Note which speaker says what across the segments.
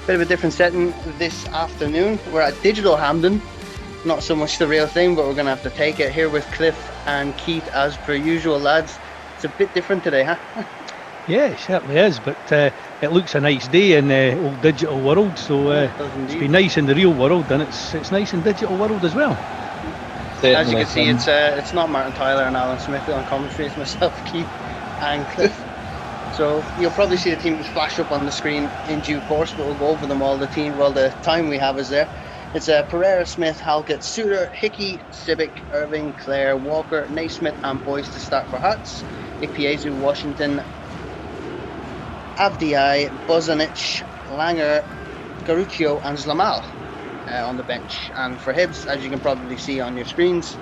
Speaker 1: Bit of a different setting this afternoon. We're at Digital Hampden. Not so much the real thing, but we're going to have to take it here with Cliff and Keith as per usual, lads. It's a bit different today, huh?
Speaker 2: Yeah, it certainly is, but it looks a nice day in the old digital world, so it's been nice in the real world, and it's nice in digital world as well.
Speaker 1: As you can see, it's not Martin Tyler and Alan Smith on commentary, it's myself, Keith and Cliff. So you'll probably see the teams flash up on the screen in due course, but we'll go over them all. The time we have is there. It's Pereira, Smith, Halkett, Suter, Hickey, Civic, Irving, Clare, Walker, Naismith and Boyce to start for Hearts. Ikpeazu, Washington, Avdiai, Bozanic, Langer, Garuccio and Zlamal on the bench. And for Hibs, as you can probably see on your screens,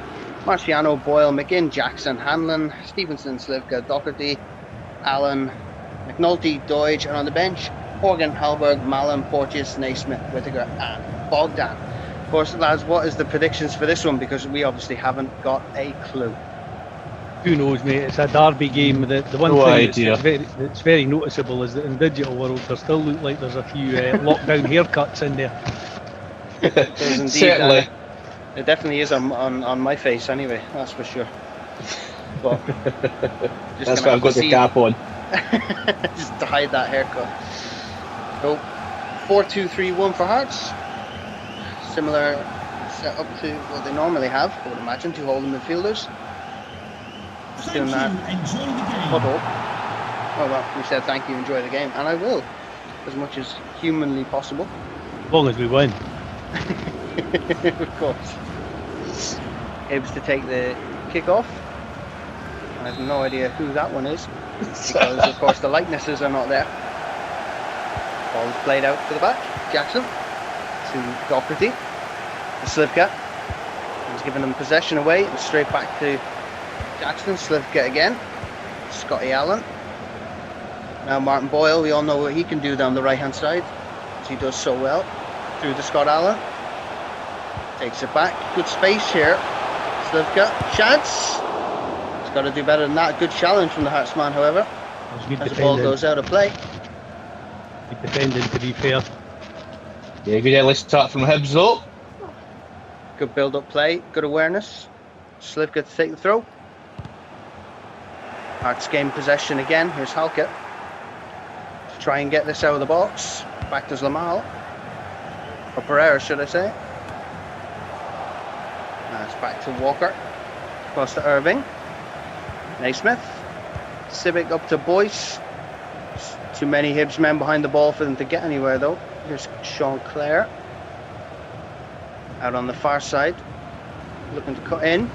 Speaker 1: Marciano, Boyle, McGinn, Jackson, Hanlon, Stevenson, Slivka, Doherty, Allen, McNulty, Doidge, and on the bench, Horgan, Halberg, Mallon, Porteous, Naismith, Whittaker and Bogdan. Of course, lads, what is the predictions for this one? Because we obviously haven't got a clue.
Speaker 2: Who knows, mate? It's a derby game. The one thing that's very noticeable is that in digital world there still look like there's a few lockdown haircuts in there.
Speaker 1: There's indeed. Certainly. It definitely is on my face anyway, that's for sure. But
Speaker 3: that's why I've got the cap on.
Speaker 1: Just to hide that haircut. So 4-2-3-1 for Hearts. Similar setup to what they normally have, I would imagine, two holding midfielders. Just doing that huddle. Oh well, we said thank you, enjoy the game, and I will, as much as humanly possible.
Speaker 2: As long as we win.
Speaker 1: Of course. Hibs to take the kick-off. I have no idea who that one is, because of course the likenesses are not there. Ball is played out to the back. Jackson to Doherty. To Slivka. He's giving them possession away, and straight back to Jackson. Slivka again. Scotty Allen. Now Martin Boyle, we all know what he can do down the right hand side, as he does so well. Through to Scott Allen. Takes it back. Good space here. Slivka. Chance. He's got to do better than that. Good challenge from the Hearts man, however. As the ball goes out of play.
Speaker 2: Good defending, to be fair.
Speaker 3: Yeah, good early start from Hibs though.
Speaker 1: Good build up play. Good awareness. Slivka to take the throw. Hearts gain possession again. Here's Halkett. To try and get this out of the box. Back to Zlamal. Or Pereira, should I say. It's back to Walker. Across to Irving. Naismith. Civic up to Boyce. Too many Hibs men behind the ball for them to get anywhere though. Here's Sean Clare. Out on the far side. Looking to cut in.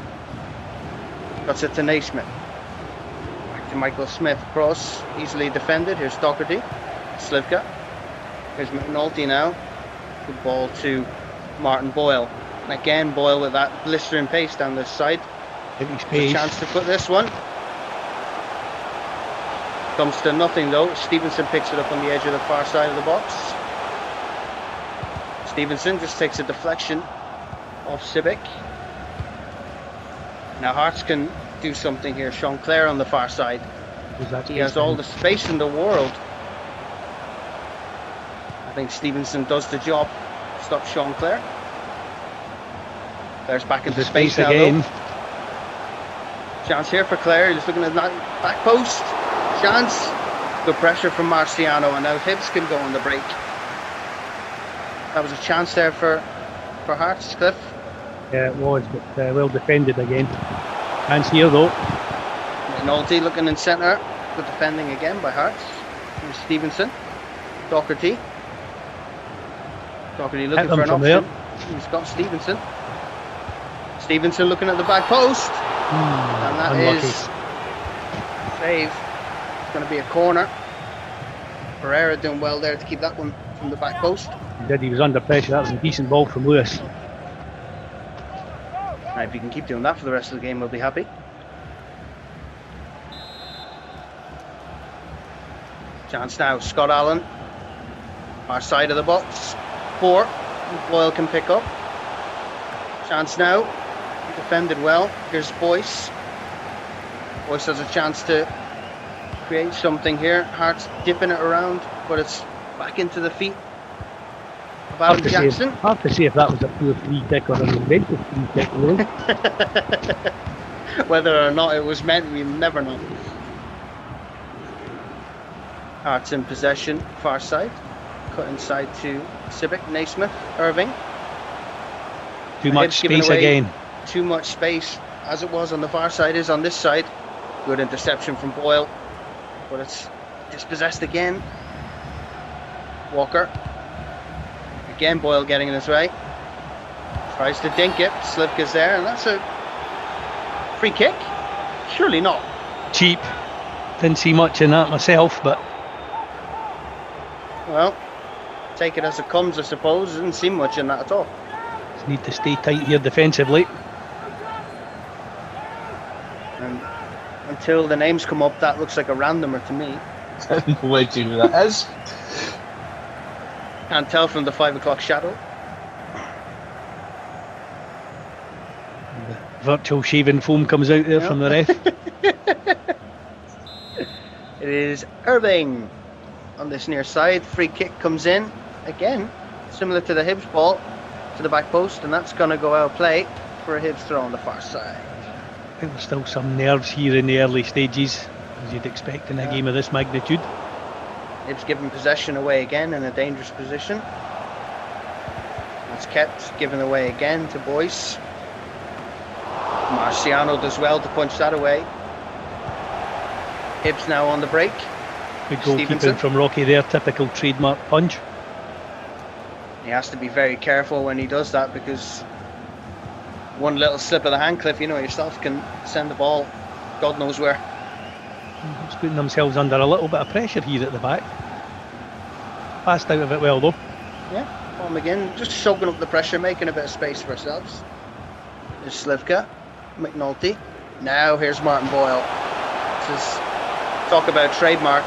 Speaker 1: Cuts it to Naismith. Back to Michael Smith. Cross. Easily defended. Here's Doherty. Slivka. Here's McNulty now. Good ball to Martin Boyle. And again, Boyle with that blistering pace down this side. A chance to put this one. Comes to nothing though. Stevenson picks it up on the edge of the far side of the box. Stevenson just takes a deflection off Civic. Now Hearts can do something here. Sean Clare on the far side. He has all the space in the world. I think Stevenson does the job. Stop Sean Clare. Clare's back into space now again. Chance here for Clare. He's looking at that back post. Chance. Good pressure from Marciano, and now Hibs can go on the break. That was a chance there for Hearts, Cliff.
Speaker 2: Yeah, it was, but well defended again. Chance here though.
Speaker 1: McNulty looking in centre. Good defending again by Hearts. Here's Stevenson. Doherty. Doherty looking for an option. There. He's got Stevenson. Stevenson looking at the back post. And that unlucky. Is save. It's going to be a corner. Pereira doing well there to keep that one from the back post.
Speaker 2: He did, he was under pressure. That was a decent ball from Lewis.
Speaker 1: Now, if you can keep doing that for the rest of the game, we'll be happy. Chance now, Scott Allen. Our side of the box. 4. Boyle can pick up. Chance now. Defended well. Here's Boyce. Boyce has a chance to create something here. Hearts dipping it around, but it's back into the feet of Adam Jackson.
Speaker 2: Hard to say if that was a pure free kick or an invented free kick, really.
Speaker 1: Whether or not it was meant, we'll never know. Hearts in possession, far side. Cut inside to Civic, Naismith, Irving.
Speaker 2: Too much space again.
Speaker 1: Too much space, as it was on the far side, is on this side. Good interception from Boyle, but it's dispossessed again. Walker. Again, Boyle getting in his way. Tries to dink it. Slivka's there, and that's a free kick. Surely not.
Speaker 2: Cheap. Didn't see much in that myself, but
Speaker 1: well, take it as it comes, I suppose. Didn't see much in that at all.
Speaker 2: Just need to stay tight here defensively.
Speaker 1: And until the names come up, that looks like a randomer to me.
Speaker 3: No idea who that is.
Speaker 1: Can't tell from the 5 o'clock shadow.
Speaker 2: The virtual shaving foam comes out there from the ref.
Speaker 1: It is Irving on this near side. Free kick comes in. Again, similar to the Hibs ball, to the back post, and that's going to go out of play for a Hibs throw on the far side.
Speaker 2: I think there's still some nerves here in the early stages, as you'd expect in a game of this magnitude.
Speaker 1: Hibs giving possession away again in a dangerous position. That's kept, given away again to Boyce. Marciano does well to punch that away. Hibs now on the break.
Speaker 2: Good goalkeeping from Rocky there, typical trademark punch.
Speaker 1: He has to be very careful when he does that, because one little slip of the hand, Cliff, you know yourself, can send the ball God knows where.
Speaker 2: He's putting themselves under a little bit of pressure here at the back. Passed out of it well though. Yeah,
Speaker 1: Paul McGinn just soaking up the pressure, making a bit of space for ourselves. There's Slivka, McNulty. Now here's Martin Boyle. This is talk about trademark.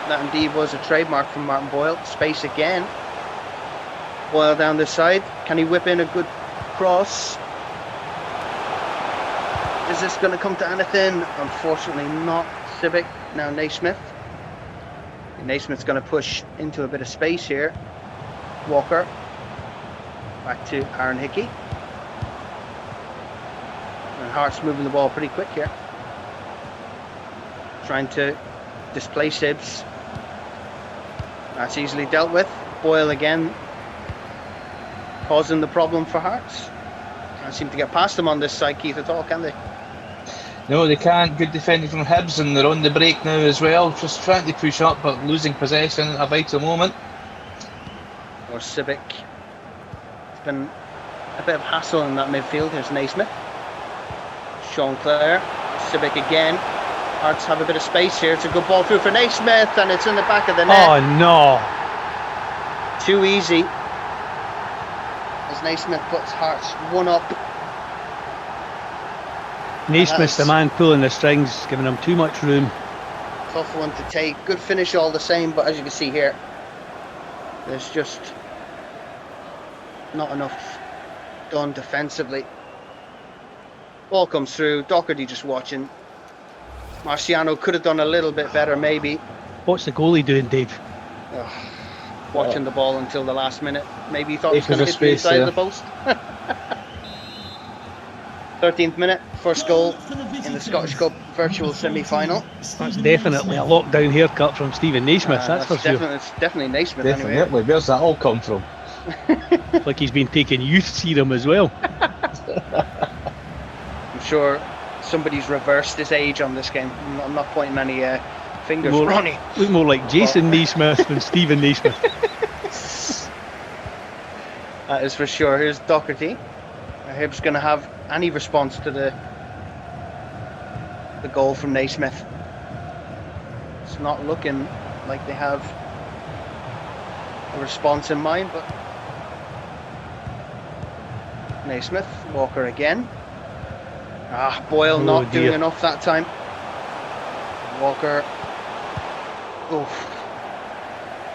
Speaker 1: That indeed was a trademark from Martin Boyle. Space again. Boyle down this side. Can he whip in a good cross? Is this going to come to anything? Unfortunately not. Civic, now Naismith. Naismith's going to push into a bit of space here. Walker. Back to Aaron Hickey. And Hart's moving the ball pretty quick here. Trying to displace Hibs. That's easily dealt with. Boyle again causing the problem for Hearts. Can't seem to get past them on this side, Keith, at all, can they?
Speaker 3: No, they can't. Good defending from Hibs, and they're on the break now as well. Just trying to push up, but losing possession at a vital moment.
Speaker 1: Or Civic. It's been a bit of hassle in that midfield. Here's Naismith. Sean Clare. Civic again. Hearts have a bit of space here. It's a good ball through for Naismith, and it's in the back of the net.
Speaker 2: Oh no!
Speaker 1: Too easy. As Naismith puts Hearts 1-up.
Speaker 2: Naismith's the man pulling the strings, giving them too much room.
Speaker 1: Tough one to take. Good finish all the same, but as you can see here, there's just not enough done defensively. Ball comes through. Doherty just watching. Marciano could have done a little bit better, maybe.
Speaker 2: What's the goalie doing, Dave?
Speaker 1: Watching the ball until the last minute. Maybe he thought he was going to hit the inside of the post. 13th minute, first goal in the Scottish Cup virtual semi-final.
Speaker 2: That's definitely a lockdown haircut from Stephen Naismith, that's for sure.
Speaker 1: It's definitely Naismith
Speaker 3: Definitely.
Speaker 1: anyway.
Speaker 3: Where's that all come from?
Speaker 2: Like he's been taking youth serum as well.
Speaker 1: I'm sure somebody's reversed his age on this game. I'm not pointing any fingers. Ronnie.
Speaker 2: Look more like Jason Naismith than Stephen Naismith.
Speaker 1: That is for sure. Here's Doherty. Hibs going to have any response to the goal from Naismith. It's not looking like they have a response in mind, but Naismith, Walker again. Boyle not doing enough that time. Walker. Oof.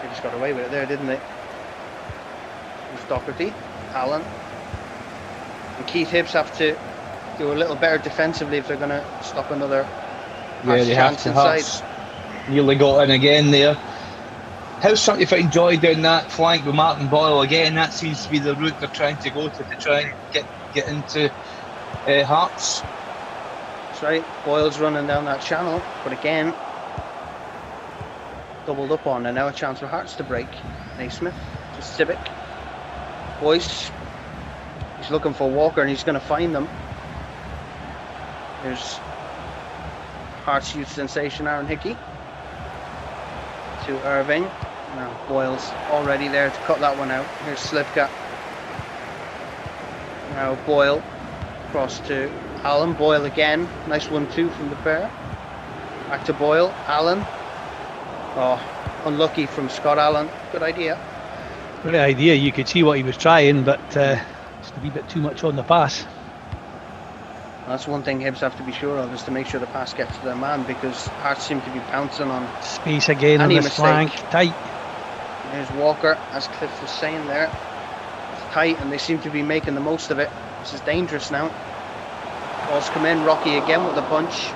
Speaker 1: They just got away with it there, didn't they? There's Doherty, Allen. And Keith Hibs have to do a little better defensively if they're going to stop another
Speaker 3: they
Speaker 1: chance
Speaker 3: have to.
Speaker 1: inside.
Speaker 3: Hearts nearly got in again there. How's something if I enjoy down that flank with Martin Boyle again? That seems to be the route they're trying to go to try and get into Hearts.
Speaker 1: That's right. Boyle's running down that channel, but again, doubled up on, and now a chance for Hearts to break. Naismith to Civic. Boyce. He's looking for Walker, and he's going to find them. Here's Hearts youth sensation Aaron Hickey to Irving. Now Boyle's already there to cut that one out. Here's Slivka. Now Boyle across to Allen. Boyle again. Nice 1-2 from the pair. Back to Boyle. Allen. Oh, unlucky from Scott Allen. Good idea.
Speaker 2: Good idea. You could see what he was trying, but just a wee bit too much on the pass.
Speaker 1: That's one thing Hibs have to be sure of, is to make sure the pass gets to their man, because Hearts seem to be pouncing on
Speaker 2: space again on this flank. Tight.
Speaker 1: There's Walker, as Cliff was saying there. It's tight, and they seem to be making the most of it. This is dangerous now. Balls come in. Rocky again with the punch.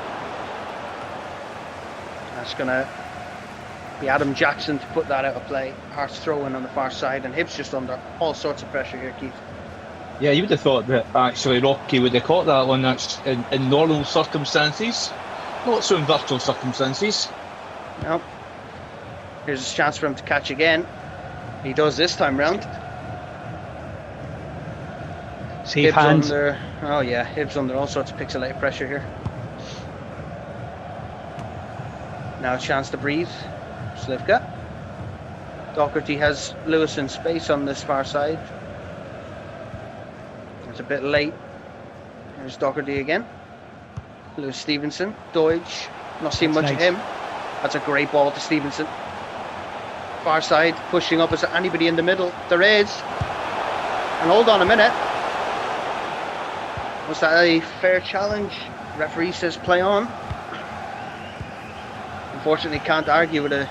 Speaker 1: That's going to be Adam Jackson to put that out of play. Hearts throw in on the far side, and Hibs just under all sorts of pressure here, Keith.
Speaker 3: Yeah, you would have thought that actually Rocky would have caught that one in normal circumstances, not so in virtual circumstances.
Speaker 1: No. Here's a chance for him to catch again. He does this time round.
Speaker 2: Safe
Speaker 1: Hibs
Speaker 2: hands.
Speaker 1: Under, oh yeah, Hibs under all sorts of pixelated pressure here. Now a chance to breathe. Slivka. Doherty has Lewis in space on this far side. It's a bit late. There's Doherty again. Lewis Stevenson. Deutsch. Not seen much of him. That's a great ball to Stevenson. Far side, pushing up. Is there anybody in the middle? There is. And hold on a minute. Was that a fair challenge? Referee says play on. Unfortunately, can't argue with a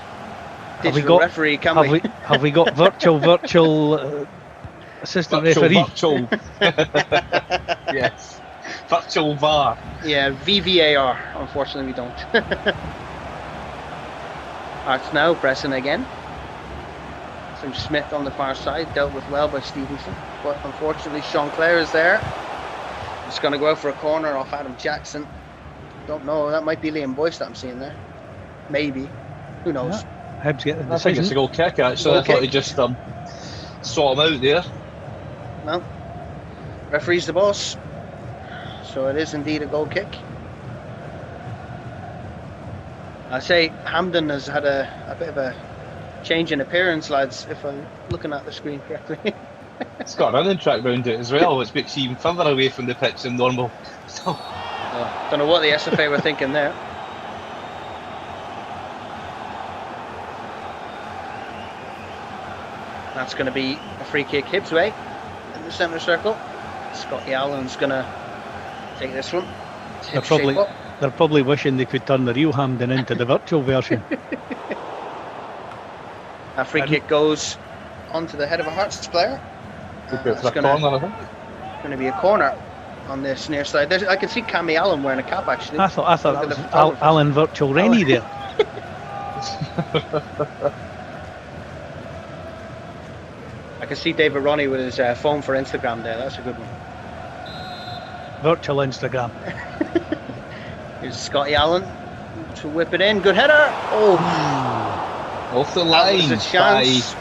Speaker 1: digital referee, can we?
Speaker 2: Have we got virtual assistant referee?
Speaker 3: Virtual. Yes. Virtual VAR.
Speaker 1: Yeah, VVAR. Unfortunately, we don't. Hearts now pressing again. Some Smith on the far side, dealt with well by Stevenson, but unfortunately Sean Clare is there. It's going to go out for a corner off Adam Jackson. Don't know, that might be Liam Boyce that I'm seeing there. Maybe. Who knows?
Speaker 2: Yeah. Hibs get the decision.
Speaker 3: I think it's a goal kick actually. I thought he just saw him out there.
Speaker 1: No. Referee's the boss. So it is indeed a goal kick. I say Hampden has had a bit of a change in appearance, lads, if I'm looking at the screen correctly.
Speaker 3: It's got a running track round it as well, which makes you even further away from the pitch than normal. So,
Speaker 1: don't know what the SFA were thinking there. That's going to be a free kick Hibs way in the centre circle. Scotty Allen's going to take this one.
Speaker 2: They're probably wishing they could turn the real Hampden into the virtual version.
Speaker 1: A free kick goes onto the head of a Hearts player.
Speaker 3: It's going
Speaker 1: to be a corner on this near side. I can see Cammy Allen wearing a cap actually.
Speaker 2: I thought that was Alan Virtual Rennie there.
Speaker 1: I can see David Ronnie with his phone for Instagram there. That's a good one.
Speaker 2: Virtual Instagram.
Speaker 1: Here's Scotty Allen to whip it in. Good header. Oh,
Speaker 3: off the line.
Speaker 1: That was a chance.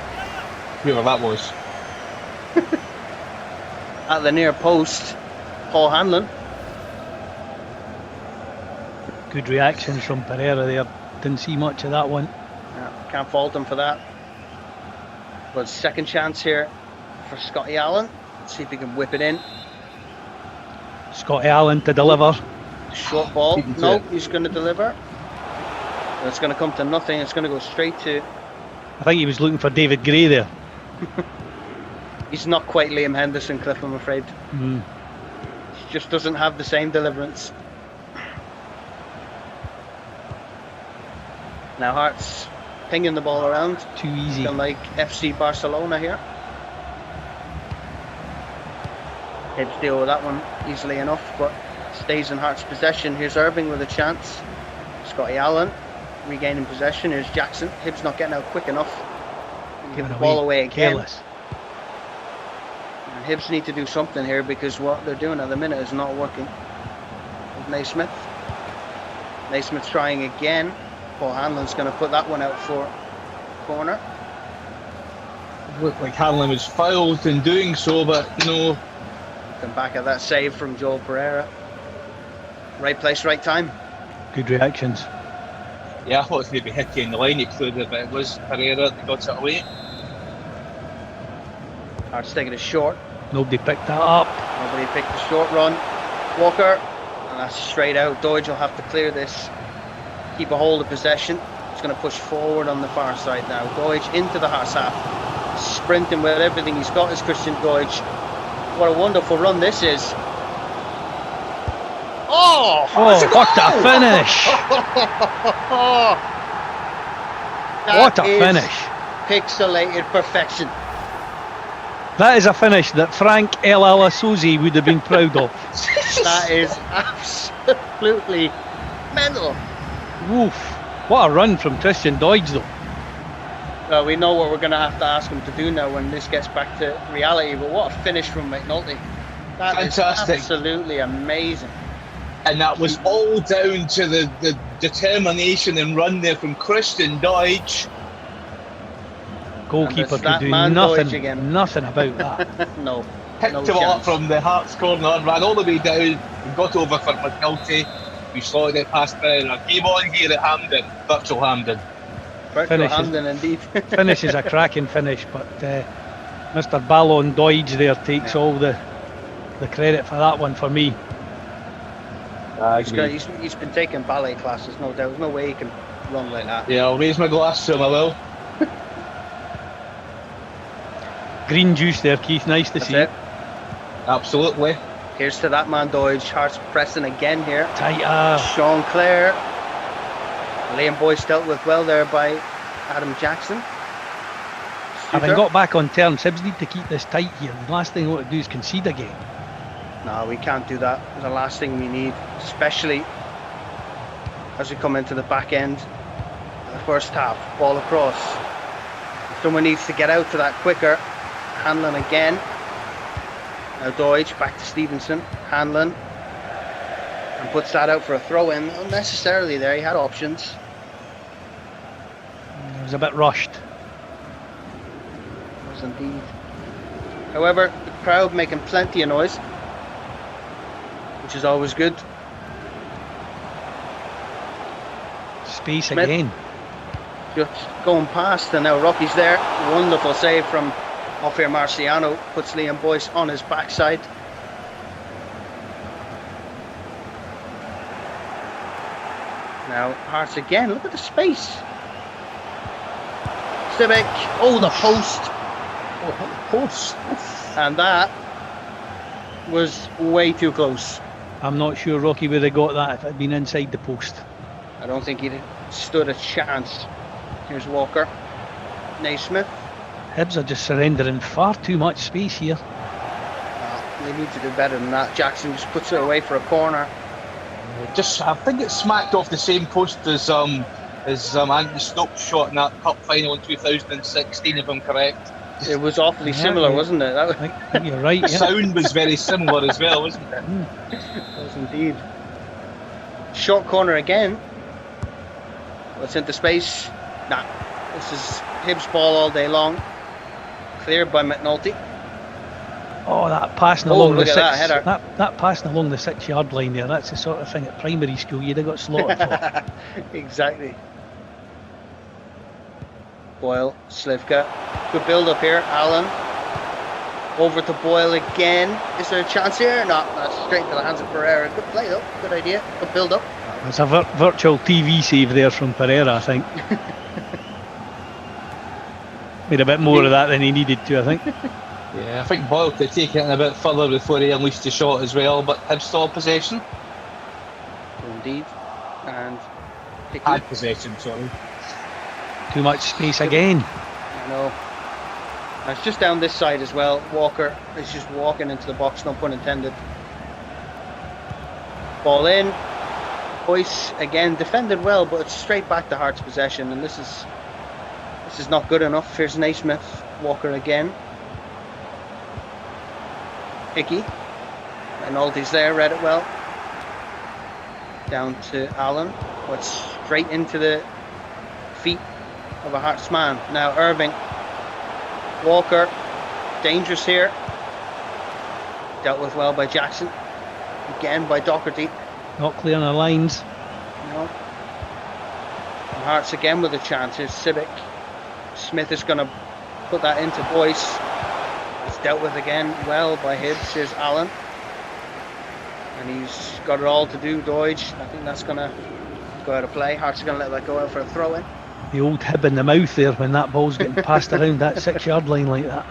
Speaker 3: Whoever that was.
Speaker 1: At the near post, Paul Hanlon.
Speaker 2: Good reactions from Pereira there. Didn't see much of that one.
Speaker 1: Yeah, can't fault him for that. But second chance here for Scotty Allen. Let's see if he can whip it in.
Speaker 2: Scotty Allen to deliver.
Speaker 1: Short ball. No, he's going to deliver. It's going to come to nothing. It's going to go straight to...
Speaker 2: I think he was looking for David Gray there.
Speaker 1: He's not quite Liam Henderson, Cliff, I'm afraid. He just doesn't have the same deliverance. Now Hearts pinging the ball around.
Speaker 2: Too easy.
Speaker 1: Like FC Barcelona here. Hibs deal with that one easily enough, but stays in Hearts' possession. Here's Irving with a chance. Scotty Allen regaining possession. Here's Jackson. Hibs not getting out quick enough. Give the ball away again.
Speaker 2: Careless.
Speaker 1: And Hibs need to do something here because what they're doing at the minute is not working. Naismith. Naismith's trying again. Paul Hanlon's going to put that one out for corner.
Speaker 3: It looked like Hanlon was fouled in doing so, but no.
Speaker 1: Come back at that save from Joel Pereira. Right place, right time.
Speaker 2: Good reactions.
Speaker 3: Yeah, I thought it was maybe Hickey in the line, he cleared it, but it was Pereira that got it away.
Speaker 1: Hearts taking it short.
Speaker 2: Nobody picked that up.
Speaker 1: Nobody picked the short run. Walker, and that's straight out. Doidge will have to clear this. Keep a hold of possession. He's going to push forward on the far side now. Doidge into the Hearts half. Sprinting with everything he's got is Christian Doidge. What a wonderful run this is. Oh,
Speaker 2: what a finish! What a finish!
Speaker 1: Pixelated perfection.
Speaker 2: That is a finish that Frank El Alasouzi would have been proud of.
Speaker 1: That is absolutely mental.
Speaker 2: Oof. What a run from Christian Doidge though.
Speaker 1: Well, we know what we're going to have to ask him to do now when this gets back to reality, but what a finish from McNulty. That
Speaker 3: Fantastic.
Speaker 1: is absolutely amazing.
Speaker 3: And that was all down to the determination and run there from Christian Doidge.
Speaker 2: Goalkeeper could do nothing about that.
Speaker 1: No.
Speaker 3: Picked him up from the Hearts corner, ran all the way down, and got over for McNulty. We slotted it past Pereira. Game on here at Hampden, virtual Hampden.
Speaker 1: Virtual Hampden indeed.
Speaker 2: Finish is a cracking finish, but Mr. Ballon Doidge there takes all the credit for that one for me.
Speaker 1: He's been taking ballet classes, no doubt. There's no way he can run like that.
Speaker 3: Yeah, I'll raise my glass to him, I will.
Speaker 2: Green juice there, Keith. Nice to see.
Speaker 1: It.
Speaker 3: Absolutely.
Speaker 1: Here's to that man, Doidge. Hearts pressing again here.
Speaker 2: Tighter.
Speaker 1: Sean Clare. Liam Boyce dealt with well there by Adam Jackson.
Speaker 2: Having got back on terms, Hibs need to keep this tight here. The last thing we want to do is concede again.
Speaker 1: No, we can't do that. The last thing we need, especially as we come into the back end of the first half. Ball across. Someone needs to get out to that quicker. Hanlon again. Now Doidge back to Stevenson. Hanlon. And puts that out for a throw in. Unnecessarily there, he had options.
Speaker 2: It was a bit rushed.
Speaker 1: It was indeed. However, the crowd making plenty of noise, which is always good.
Speaker 2: Space
Speaker 1: Smith.
Speaker 2: again.
Speaker 1: Just going past, and now Rocky's there. Wonderful save from Ophir Marciano. Puts Liam Boyce on his backside. Now Hearts again. Look at the space. Civic. Oh, the post.
Speaker 3: Oh, the post.
Speaker 1: And that was way too close.
Speaker 2: I'm not sure Rocky would have got that if it had been inside the post.
Speaker 1: I don't think he'd stood a chance. Here's Walker. Naismith.
Speaker 2: Hibs are just surrendering far too much space here.
Speaker 1: They need to do better than that. Jackson just puts it away for a corner.
Speaker 3: I think it smacked off the same post as Andy Stokes shot in that cup final in 2016, if I'm correct.
Speaker 1: It was awfully similar, wasn't it?
Speaker 2: I think you're right.
Speaker 3: The sound was very similar as well, wasn't it?
Speaker 1: It was indeed. Short corner again. What's into space? Nah. This is Hibs ball all day long. Cleared by McNulty.
Speaker 2: Oh, that passing along the
Speaker 1: that
Speaker 2: passing along the 6-yard line there. That's the sort of thing at primary school you'd have got slaughtered for.
Speaker 1: Exactly. Boyle, Slivka. Good build up here. Allen. Over to Boyle again. Is there a chance here? No, that's straight to the hands of Pereira. Good play though. Good idea. Good build up.
Speaker 2: It's a virtual TV save there from Pereira, I think. Made a bit more of that than he needed to, I think.
Speaker 3: Yeah, I think Boyle could take it in a bit further before he unleashed the shot as well, but Hibs still possession.
Speaker 1: Indeed. And
Speaker 3: had possession, sorry.
Speaker 2: Too much space again.
Speaker 1: I know. And it's just down this side as well. Walker is just walking into the box, no pun intended. Ball in. Boyce again defended well, but it's straight back to Hearts possession, and this This is not good enough. Here's Naismith. Walker again. Hickey. McNulty's there, read it well. Down to Allen. But straight into the feet of a Hearts man. Now Irving. Walker. Dangerous here. Dealt with well by Jackson. Again by Doherty.
Speaker 2: Not clear on the lines.
Speaker 1: No. And Hearts again with a chance. Here's Civic. Smith is going to put that into Boyce. It's dealt with again well by Hibs. Here's Allen. And he's got it all to do, Doidge. I think that's going to go out of play. Hearts are going to let that go out for a throw-in.
Speaker 2: The old hib in the mouth there when that ball's getting passed around that 6-yard line like that.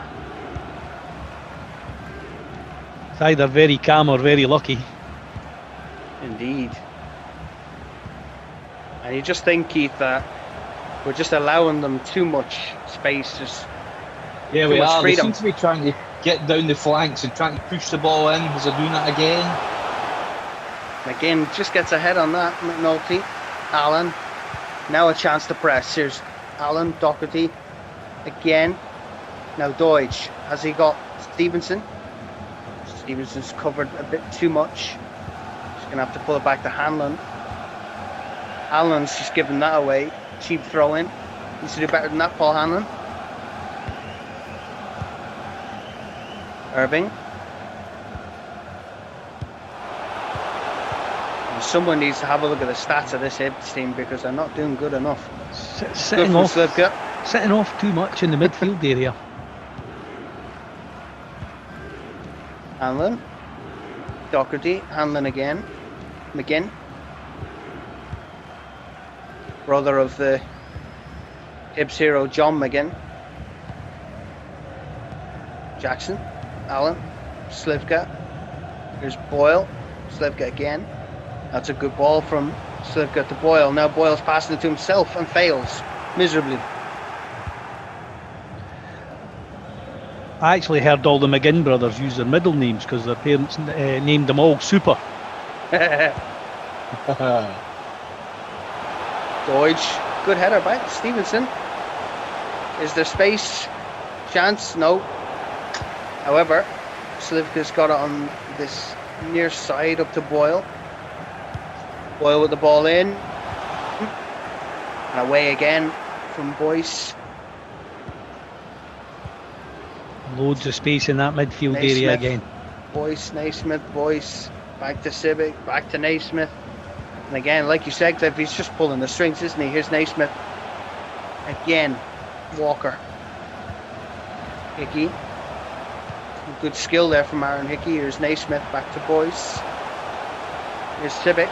Speaker 2: It's either very calm or very lucky.
Speaker 1: Indeed. And you just think, Keith, that we're just allowing them too much space. Just
Speaker 3: yeah,
Speaker 1: too
Speaker 3: we
Speaker 1: much
Speaker 3: are.
Speaker 1: freedom.
Speaker 3: They seem to be trying to get down the flanks and trying to push the ball in. Is they're doing that again?
Speaker 1: McGinn just gets ahead on that. McNulty. Allen. Now a chance to press. Here's Allen. Doherty. Again. Now Doidge. Has he got Stevenson? Stevenson's covered a bit too much. He's going to have to pull it back to Hanlon. Allen's just giving that away. Cheap throw in. Needs to do better than that, Paul Hanlon. Irving. And someone needs to have a look at the stats of this Hibs team because they're not doing good enough.
Speaker 2: Sitting off too much in the midfield area.
Speaker 1: Hanlon. Doherty. Hanlon again. McGinn. Brother of the Hibs hero John McGinn. Jackson. Allen. Slivka. Here's Boyle. Slivka again. That's a good ball from Slivka to Boyle. Now Boyle's passing it to himself and fails miserably.
Speaker 2: I actually heard all the McGinn brothers use their middle names because their parents named them all Super.
Speaker 1: Doidge, good header by Stevenson. Is there space? Chance? No. However, Slivka's got it on this near side up to Boyle. Boyle with the ball in. And away again from Boyce.
Speaker 2: Loads of space in that midfield area again.
Speaker 1: Boyce, Naismith, Boyce. Back to Civic, back to Naismith. And again, like you said, Cliff, he's just pulling the strings, isn't he? Here's Naismith. Again, Walker. Hickey. Good skill there from Aaron Hickey. Here's Naismith, back to Boyce. Here's Civic.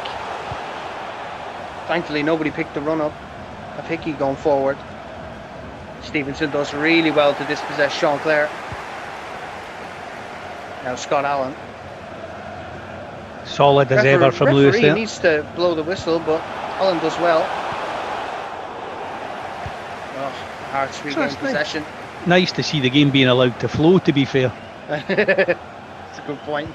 Speaker 1: Thankfully, nobody picked the run up of Hickey going forward. Stevenson does really well to dispossess Sean Clare. Now Scott Allen.
Speaker 2: Solid as ever from Lewis there.
Speaker 1: He needs to blow the whistle, but Allen does well. Oh, Hearts regain possession.
Speaker 2: Nice to see the game being allowed to flow, to be fair.
Speaker 1: That's a good point.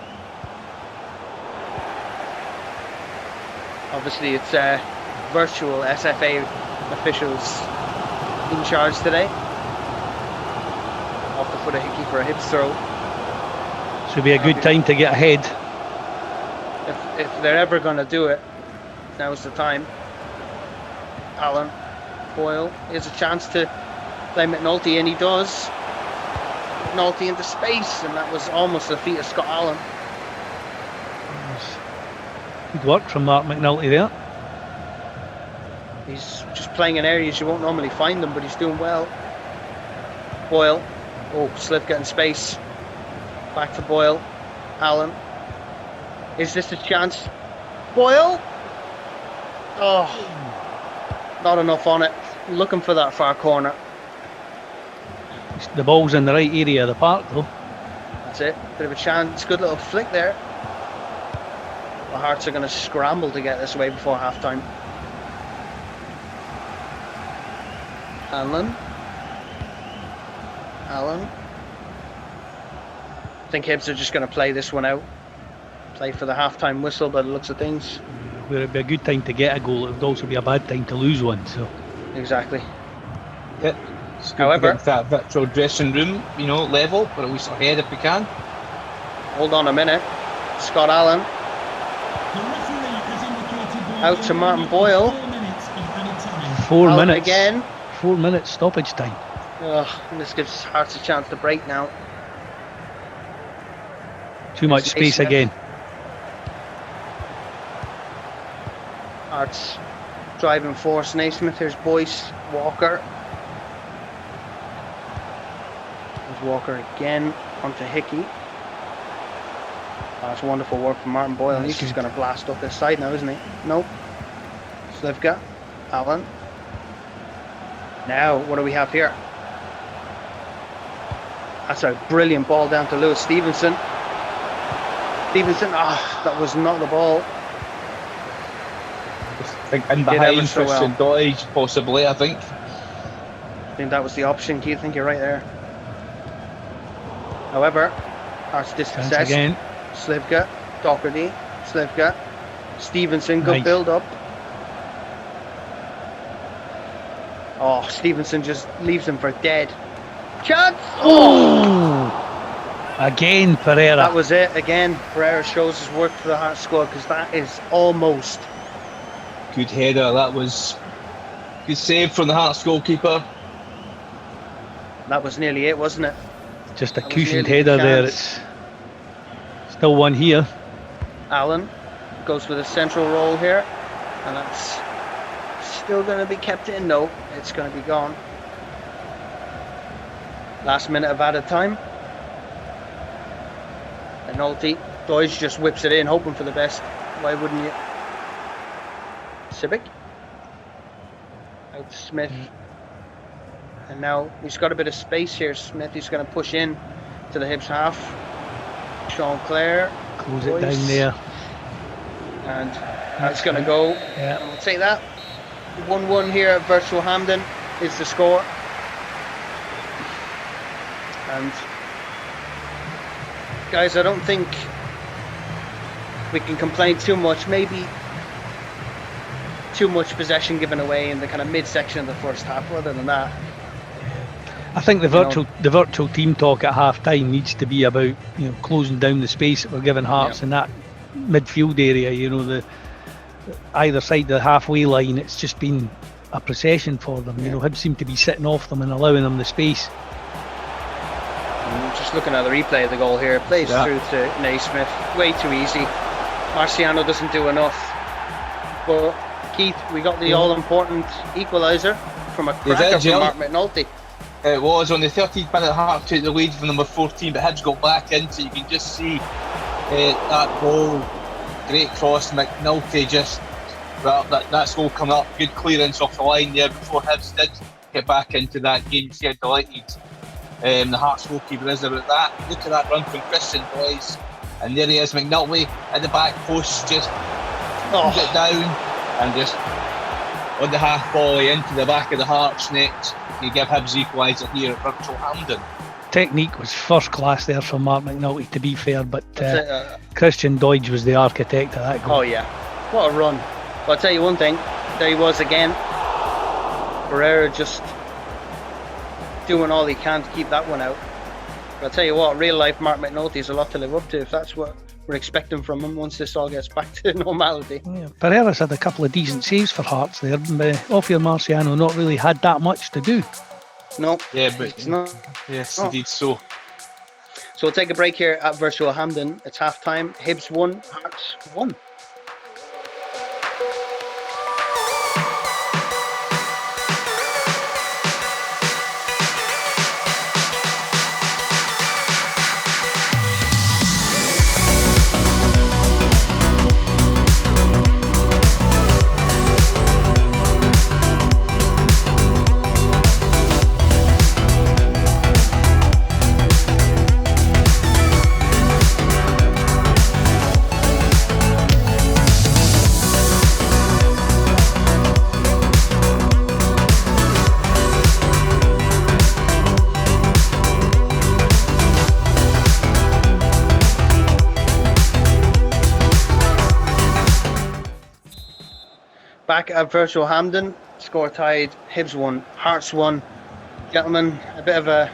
Speaker 1: Obviously, it's virtual SFA officials in charge today. Off the foot of Hickey for a Hibs throw.
Speaker 2: Should be a good time to get ahead.
Speaker 1: If they're ever going to do it, now's the time. Allen, Boyle, here's a chance to play McNulty, and he does. McNulty into space, and that was almost the feat of Scott Allen.
Speaker 2: Good work from Mark McNulty there.
Speaker 1: He's just playing in areas you won't normally find him, but he's doing well. Boyle. Oh, Slivka in space. Back to Boyle. Allen. Is this a chance? Boyle? Oh, not enough on it. Looking for that far corner.
Speaker 2: The ball's in the right area of the park, though.
Speaker 1: That's it. Bit of a chance. Good little flick there. The Hearts are going to scramble to get this away before half-time. Allen. I think Hibs are just going to play this one out. Play for the half-time whistle by the looks of things.
Speaker 2: Where it'd be a good time to get a goal, it would also be a bad time to lose one. So
Speaker 1: exactly.
Speaker 3: Yeah.
Speaker 1: However,
Speaker 3: get that virtual dressing room, level, but at least ahead if we can.
Speaker 1: Hold on a minute. Scott Allen. Out to Martin Boyle.
Speaker 2: 4
Speaker 1: Out
Speaker 2: minutes.
Speaker 1: again.
Speaker 2: 4 minutes stoppage time.
Speaker 1: This gives Hearts a chance to break now.
Speaker 2: Too much space
Speaker 1: Naismith.
Speaker 2: again.
Speaker 1: Hearts driving force. Naismith. Here's Boyce. Walker. There's Walker again. Onto Hickey. That's wonderful work from Martin Boyle. He's just going to blast up this side now, isn't he? Nope. Slivka. Allen. Now, what do we have here? That's a brilliant ball down to Lewis Stevenson. That was not the ball.
Speaker 3: And behind Christian Doidge, possibly, I think.
Speaker 1: I think that was the option, Keith. I think you're right there. However, Hearts dispossessed.
Speaker 2: Again.
Speaker 1: Slivka, Doherty, Slivka, Stevenson, good build up. Oh, Stevenson just leaves him for dead. Chance!
Speaker 2: Oh! Again, Pereira.
Speaker 1: That was it. Again, Pereira shows his work for the Hearts squad, because that is almost.
Speaker 3: Good header. That was good save from the Hearts goalkeeper.
Speaker 1: That was nearly it, wasn't it?
Speaker 2: Just a cushioned header there. It's still one here.
Speaker 1: Allen goes for the central role here, and that's still going to be kept in. No, it's going to be gone. Last minute of added time. Penalty. Doidge just whips it in, hoping for the best. Why wouldn't you? Civic. Out to Smith. And now he's got a bit of space here. Smith is going to push in to the Hibs half. Sean Clare.
Speaker 2: Close it down there.
Speaker 1: And that's going to go.
Speaker 2: Yeah.
Speaker 1: And we'll take that. 1-1 here at Virtual Hampden is the score. And guys, I don't think we can complain too much. Maybe too much possession given away in the kind of midsection of the first half. Other than that,
Speaker 2: I think the virtual team talk at half time needs to be about closing down the space that we're giving Hearts in that midfield area. The either side of the halfway line, it's just been a procession for them. Hibs seem to be sitting off them and allowing them the space.
Speaker 1: Just looking at the replay of the goal here, plays through to Naismith, way too easy. Marciano doesn't do enough. But Keith, we got the all-important equaliser from a cracker from Mark McNulty.
Speaker 3: It was on the 13th minute. Hearts took the lead from number 14, but Hibs got back in, so you can just see that goal. Great cross, McNulty that's goal coming up. Good clearance off the line there before Hibs did get back into that game. You see how delighted the Hearts goalkeeper is about that. Look at that run from Christian, boys. And there he is, McNulty at the back post, just pulls it down and just on the half volley into the back of the Hearts net. You give Hibs equaliser here at Virtual Hampden. Technique
Speaker 2: was first class there from Mark McNulty, to be fair, but Christian Doidge was the architect of that goal.
Speaker 1: Oh yeah, what a run. But I'll tell you one thing, there he was again. Pereira just doing all he can to keep that one out. But I'll tell you what, real life Mark McNulty is a lot to live up to if that's what we're expecting from him once this all gets back to normality. Yeah,
Speaker 2: Pereira's had a couple of decent saves for Hearts there. Ophir Marciano not really had that much to do.
Speaker 1: No.
Speaker 3: Yeah, but he's not. Yes, indeed so.
Speaker 1: So we'll take a break here at Virtual Hampden. It's half time. Hibs 1, Hearts 1. Back at Virtual Hampden, score tied, Hibs 1, Hearts 1. Gentlemen, a bit of a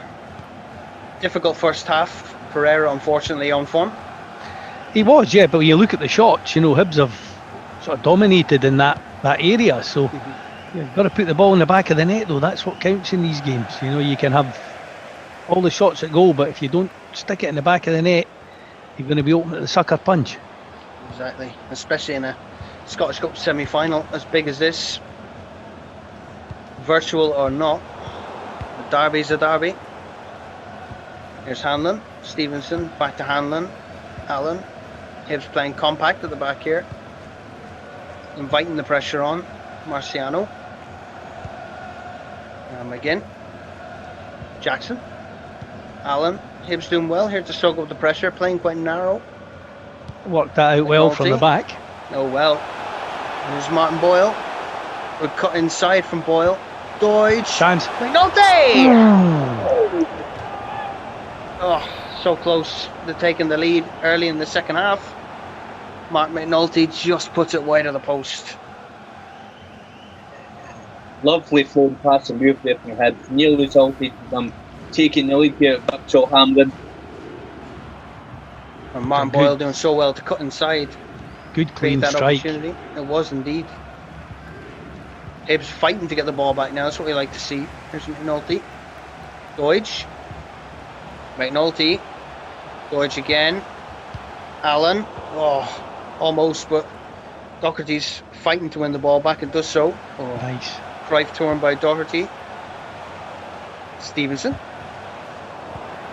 Speaker 1: difficult first half. Pereira, unfortunately, on form.
Speaker 2: He was, yeah, but when you look at the shots, you know, Hibs have sort of dominated in that area. So you've got to put the ball in the back of the net, though. That's what counts in these games. You know, you can have all the shots at goal, but if you don't stick it in the back of the net, you're going to be open at the sucker punch.
Speaker 1: Exactly, especially in a Scottish Cup semi-final as big as this. Virtual or not, the derby's a derby. Here's Hanlon, Stevenson, back to Hanlon, Allen. Hibs playing compact at the back here, inviting the pressure on. Marciano, McGinn, Jackson, Allen. Hibs doing well here to soak up the pressure, playing quite narrow.
Speaker 2: Worked that out well from the back.
Speaker 1: Oh well. There's Martin Boyle. Good cut inside from Boyle. Deutsch.
Speaker 2: Chance.
Speaker 1: McNulty! Oh, so close to taking the lead early in the second half. Mark McNulty just puts it wide of the post.
Speaker 4: Lovely flowing pass and move there from Hibs. Nearly resulted in them taking the lead here at Virtual Hampden.
Speaker 1: And Martin Boyle doing so well to cut inside.
Speaker 2: Good clean strike.
Speaker 1: It was indeed. Hibs fighting to get the ball back now. That's what we like to see. Here's McNulty. Deutsch. McNulty. Deutsch again. Allen. Oh, almost, but Doherty's fighting to win the ball back and does so. Oh.
Speaker 2: Nice.
Speaker 1: Drive torn by Doherty. Stevenson.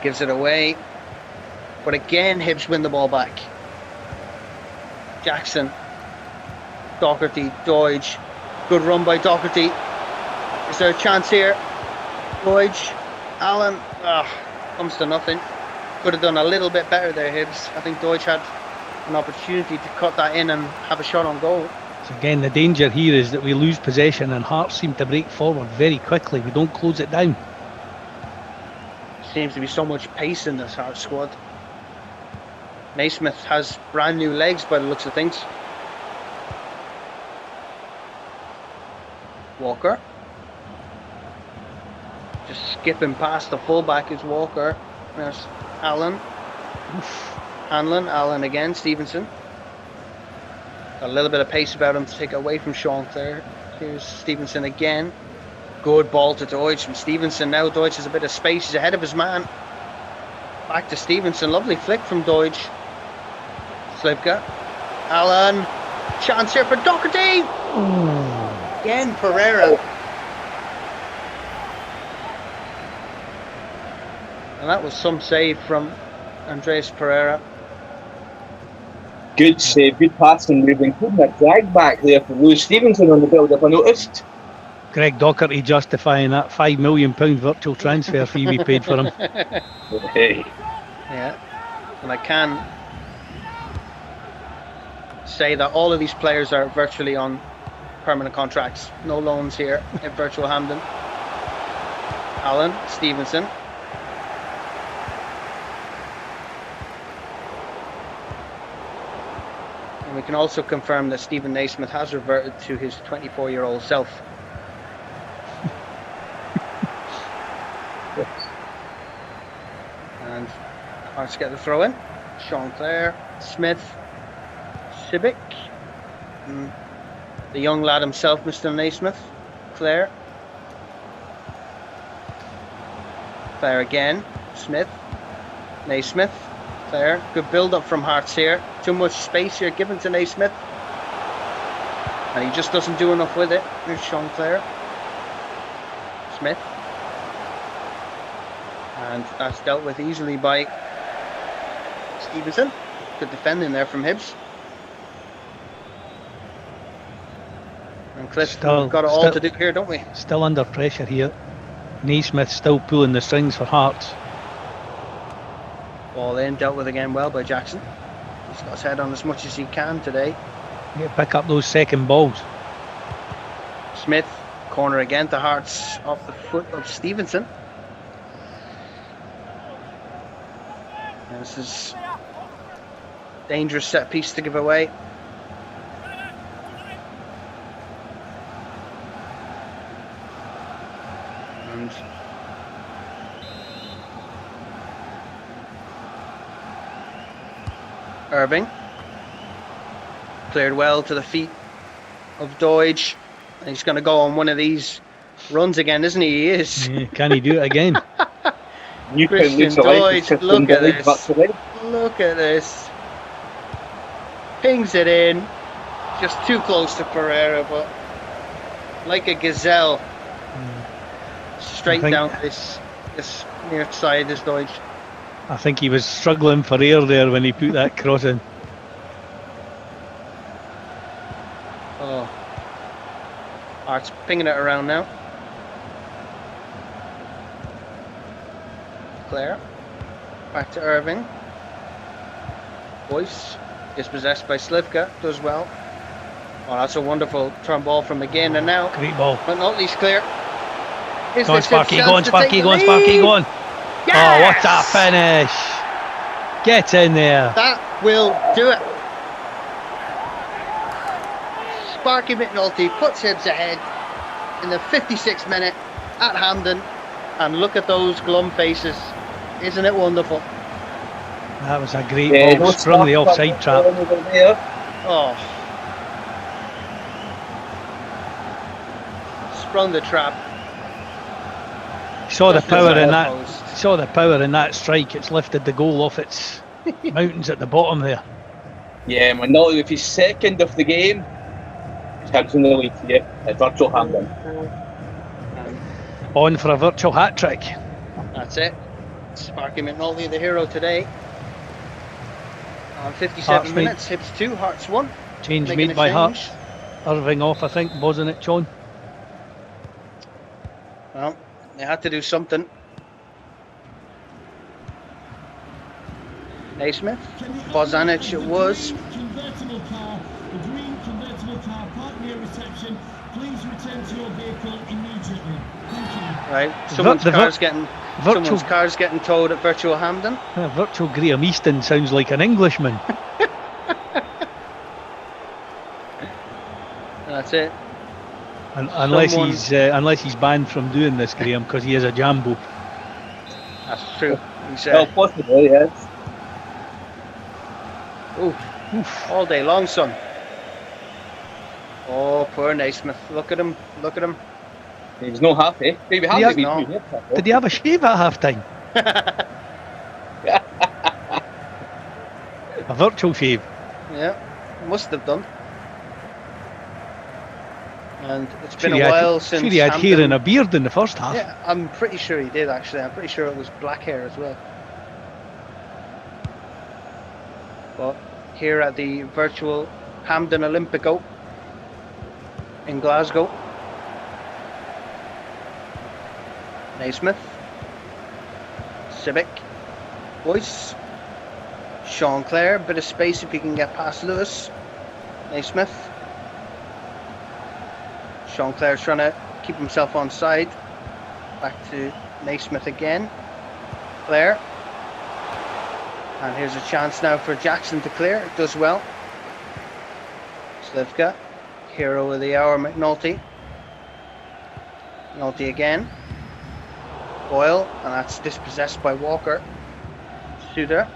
Speaker 1: Gives it away. But again, Hibs win the ball back. Jackson. Doherty. Deutsch. Good run by Doherty. Is there a chance here? Deutsch. Allen. Comes to nothing. Could have done a little bit better there, Hibs. I think Deutsch had an opportunity to cut that in and have a shot on goal.
Speaker 2: So again, the danger here is that we lose possession and Hearts seem to break forward very quickly. We don't close it down.
Speaker 1: Seems to be so much pace in this Hearts squad. Naismith has brand new legs by the looks of things. Walker. Just skipping past the fullback is Walker. There's Allen. Hanlon. Allen again. Stevenson. Got a little bit of pace about him to take away from Sean Clare. Here's Stevenson again. Good ball to Deutsch from Stevenson. Now Deutsch has a bit of space. He's ahead of his man. Back to Stevenson. Lovely flick from Deutsch. Slivka. Allen. Chance here for Doherty. Again, Pereira. And that was some save from Andreas Pereira.
Speaker 4: Good save, good passing, moving, including a drag back there for Lewis Stevenson on the build-up, I noticed.
Speaker 2: Greg Doherty justifying that £5 million virtual transfer fee we paid for him.
Speaker 4: Hey.
Speaker 1: Yeah, and I can say that all of these players are virtually on permanent contracts. No loans here at Virtual Hampden. Allen, Stevenson. And we can also confirm that Stephen Naismith has reverted to his 24-year-old self. And Hearts get the throw in. Sean Clare, Smith, Cibic, and the young lad himself, Mr. Naismith. Clare. Clare again. Smith. Naismith. Clare. Good build up from Hearts here. Too much space here given to Naismith. And he just doesn't do enough with it. Here's Sean Clare. Smith. And that's dealt with easily by Stevenson. Good defending there from Hibs. And Cliff, we've got it all to do here, don't we?
Speaker 2: Still under pressure here. Naismith still pulling the strings for Hearts.
Speaker 1: Ball in, dealt with again well by Jackson. He's got his head on as much as he can today.
Speaker 2: Yeah, pick up those second balls.
Speaker 1: Smith, corner again to Hearts off the foot of Stevenson. And this is dangerous set piece to give away. And Irving. Cleared well to the feet of Doidge. And he's going to go on one of these runs again, isn't he? He is.
Speaker 2: Yeah, can he do it again?
Speaker 1: Christian Doidge, look at this. Look at this. Pings it in. Just too close to Pereira, but like a gazelle. Straight down this near side is Doidge.
Speaker 2: I think he was struggling for air there when he put that cross in.
Speaker 1: Oh. Art's pinging it around now. Claire. Back to Irving. Boyce is possessed by Slivka. Does well. Oh, that's a wonderful turn ball from McGinn. And now
Speaker 2: Great ball.
Speaker 1: McNulty's clear.
Speaker 2: Go on, Sparky, go on, Sparky, go on, Sparky, go on.
Speaker 1: Yes!
Speaker 2: Oh, what a finish. Get in there.
Speaker 1: That will do it. Sparky McNulty puts Hibs ahead in the 56th minute at Hampden. And look at those glum faces. Isn't it wonderful?
Speaker 2: That was a great ball. Sprung the offside trap.
Speaker 1: Oh. Sprung the trap.
Speaker 2: Saw the power in that. Saw the power in that strike. It's lifted the goal off its mountains at the bottom there.
Speaker 4: Yeah, McNulty with his second of the game. Hibs in the lead here at Virtual Hampden.
Speaker 2: On for a virtual hat trick.
Speaker 1: That's it. Sparky McNulty, the hero today. On 57
Speaker 2: Hearts
Speaker 1: minutes, Hibs 2, Hearts 1.
Speaker 2: Change
Speaker 1: Making
Speaker 2: made
Speaker 1: a
Speaker 2: by
Speaker 1: change.
Speaker 2: Hearts. Irving off, I think, wasn't it, John?
Speaker 1: Well, they had to do something. Naismith, Bozanic it was.
Speaker 5: Convertible car, the green convertible car parked near reception. Please return to your vehicle immediately. Thank you.
Speaker 1: Right, someone's car's getting towed at Virtual Hampden.
Speaker 2: Virtual Graham Easton sounds like an Englishman.
Speaker 1: That's it.
Speaker 2: Unless he's banned from doing this, Graham, because he is a jambo.
Speaker 1: That's true. He's,
Speaker 4: Well, possibly, yes.
Speaker 1: oof, all day long, son. Oh, poor Naismith. Look at him. Look at him.
Speaker 4: He's no happy. Maybe happy to be doing it.
Speaker 2: Did he have a shave at half time? A virtual shave.
Speaker 1: Yeah, must have done. And it's been a while since.
Speaker 2: Sure, he had hair and a beard in the first half.
Speaker 1: Yeah, I'm pretty sure he did actually. I'm pretty sure it was black hair as well. But here at the virtual Hampden Olympico in Glasgow. Naismith. Civic. Boyce. Sean Clare. Bit of space if he can get past Lewis. Naismith. Sean Clare's trying to keep himself on side. Back to Naismith again. Clare. And here's a chance now for Jackson to clear. It does well. Slivka. Hero of the hour, McNulty. McNulty again. Boyle. And that's dispossessed by Walker. Suter.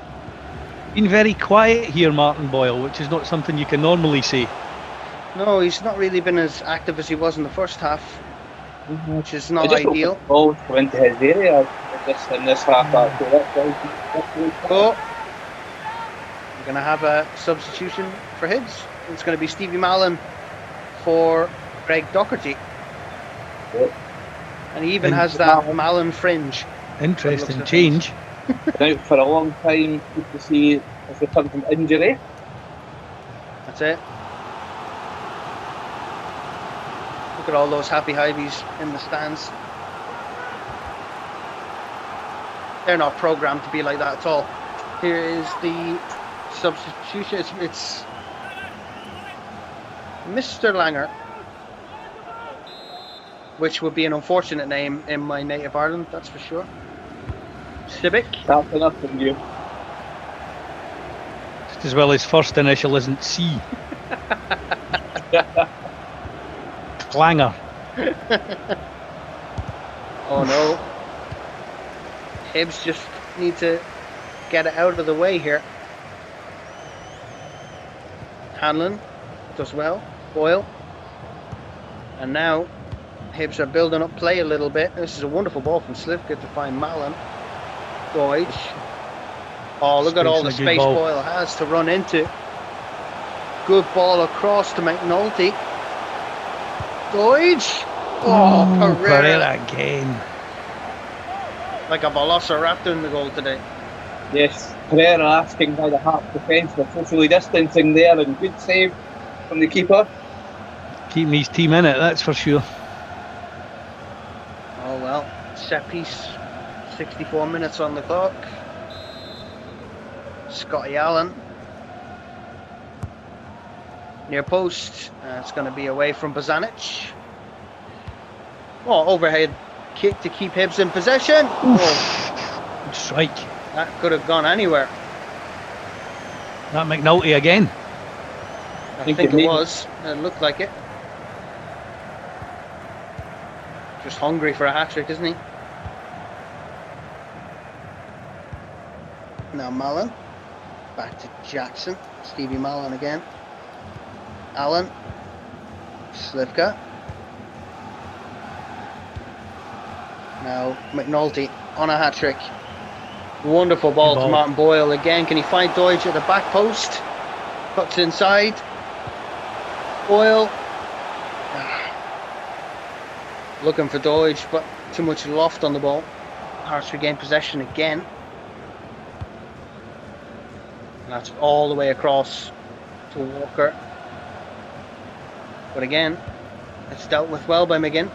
Speaker 2: Been very quiet here, Martin Boyle, which is not something you can normally say.
Speaker 1: No, he's not really been as active as he was in the first half, which is not ideal.
Speaker 4: Balls go into his area in this half.
Speaker 1: Oh, we're going to have a substitution for Hibs. It's going to be Stevie Mallon for Greg Docherty.
Speaker 4: Yep.
Speaker 1: And he even has that Mallon fringe.
Speaker 2: Interesting change.
Speaker 4: Been out for a long time. Good to see his return from injury.
Speaker 1: That's it. Look at all those happy Hibees in the stands. They're not programmed to be like that at all. Here is the substitution. It's Mr. Langer, which would be an unfortunate name in my native Ireland, that's for sure. Civic.
Speaker 4: That's enough from you.
Speaker 2: Just as well his first initial isn't C. Clanger.
Speaker 1: Oh no. Hibs just need to get it out of the way here. Hanlon does well. Boyle. And now Hibs are building up play a little bit. This is a wonderful ball from Slivka to find Mallon. Deutsch. Oh, look at all the space Boyle has to run into. Good ball across to McNulty. Deutsch. Oh,
Speaker 2: Pereira again.
Speaker 1: Like a velociraptor in the goal today.
Speaker 4: Yes, Pereira asking by the Hearts defence for socially distancing there, and good save from the keeper.
Speaker 2: Keeping his team in it, that's for sure.
Speaker 1: Oh well, set piece, 64 minutes on the clock. Scotty Allen. Near post, it's going to be away from Bozanic. Oh, overhead kick to keep Hibs in possession. Oh,
Speaker 2: good strike.
Speaker 1: That could have gone anywhere.
Speaker 2: That McNulty again.
Speaker 1: I think it was. It looked like it. Just hungry for a hat-trick, isn't he? Now Mallon. Back to Jackson. Stevie Mallon again. Allen. Slivka. Now McNulty on a hat-trick. Wonderful ball to Martin Boyle again. Can he find Deutsch at the back post? Cuts inside. Boyle. Looking for Deutsch, but too much loft on the ball. Hearts regain possession again. And that's all the way across to Walker. But again, it's dealt with well by McGinn.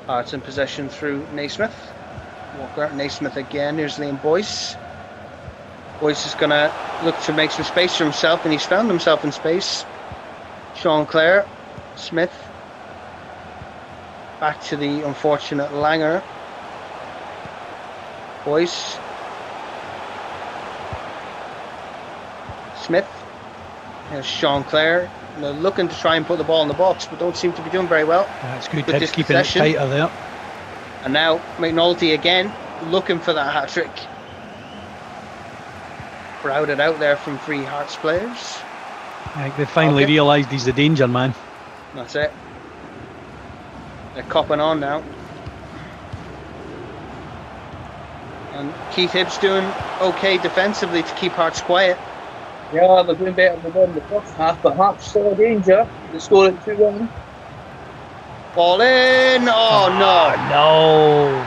Speaker 1: Hearts in possession through Naismith. Walker, Naismith again. Here's Liam Boyce. Boyce is going to look to make some space for himself, and he's found himself in space. Sean Clare. Smith. Back to the unfortunate Langer. Boyce. Smith. Here's Sean Clare. They're looking to try and put the ball in the box, but don't seem to be doing very well.
Speaker 2: That's good. Hibs keeping it tighter there.
Speaker 1: And now McNulty again, looking for that hat-trick. Crowded out there from three Hearts players.
Speaker 2: They finally realised he's the danger man.
Speaker 1: That's it. They're copping on now. And Keith Hibs doing okay defensively to keep Hearts quiet.
Speaker 4: Yeah, they're doing better than they did in the first half, but Hearts still a danger. They scored at 2-1.
Speaker 1: Ball in! Oh no!
Speaker 2: No!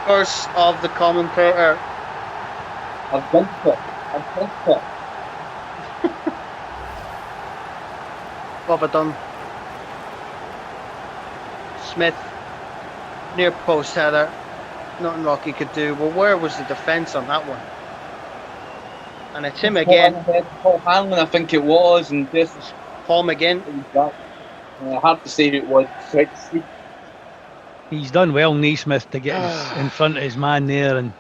Speaker 1: Curse of the commentator.
Speaker 4: I've done it.
Speaker 1: What have I done? Smith, near post header. Nothing Rocky could do. Well, where was the defence on that one? And it's him again.
Speaker 4: Paul Hanlon, I think it was, and this is
Speaker 1: Paul McGinn.
Speaker 4: Hard to say who it was.
Speaker 2: He's done well, Naismith, to get in front of his man there and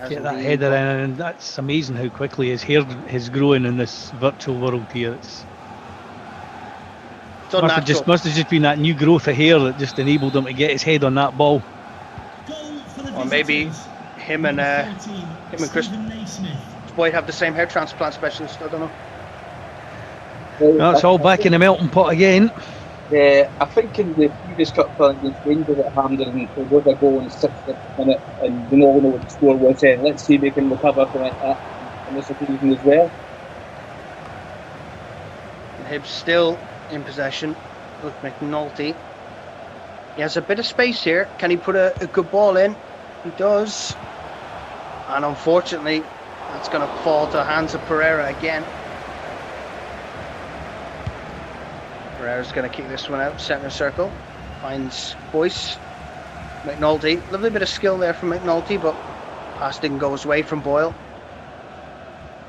Speaker 2: get that header in, and that's amazing how quickly his hair is growing in this virtual world here. It's must have just been that new growth of hair that just enabled him to get his head on that ball.
Speaker 1: Or maybe him and Chris Boyd have the same hair transplant specialist. I don't know.
Speaker 2: That's all back in the melting pot again.
Speaker 4: I think in the previous cup final against Rangers at Hampden, there was a goal in the 60th minute, and we all know what the score was then. Let's see if we can recover from it on this occasion as well.
Speaker 1: Hibs still in possession with McNulty. He has a bit of space here. Can he put a good ball in? He does. And unfortunately, that's going to fall to the hands of Pereira again. Pereira's going to kick this one out, centre circle. Finds Boyce. McNulty. Lovely bit of skill there from McNulty, but pass didn't go his way from Boyle.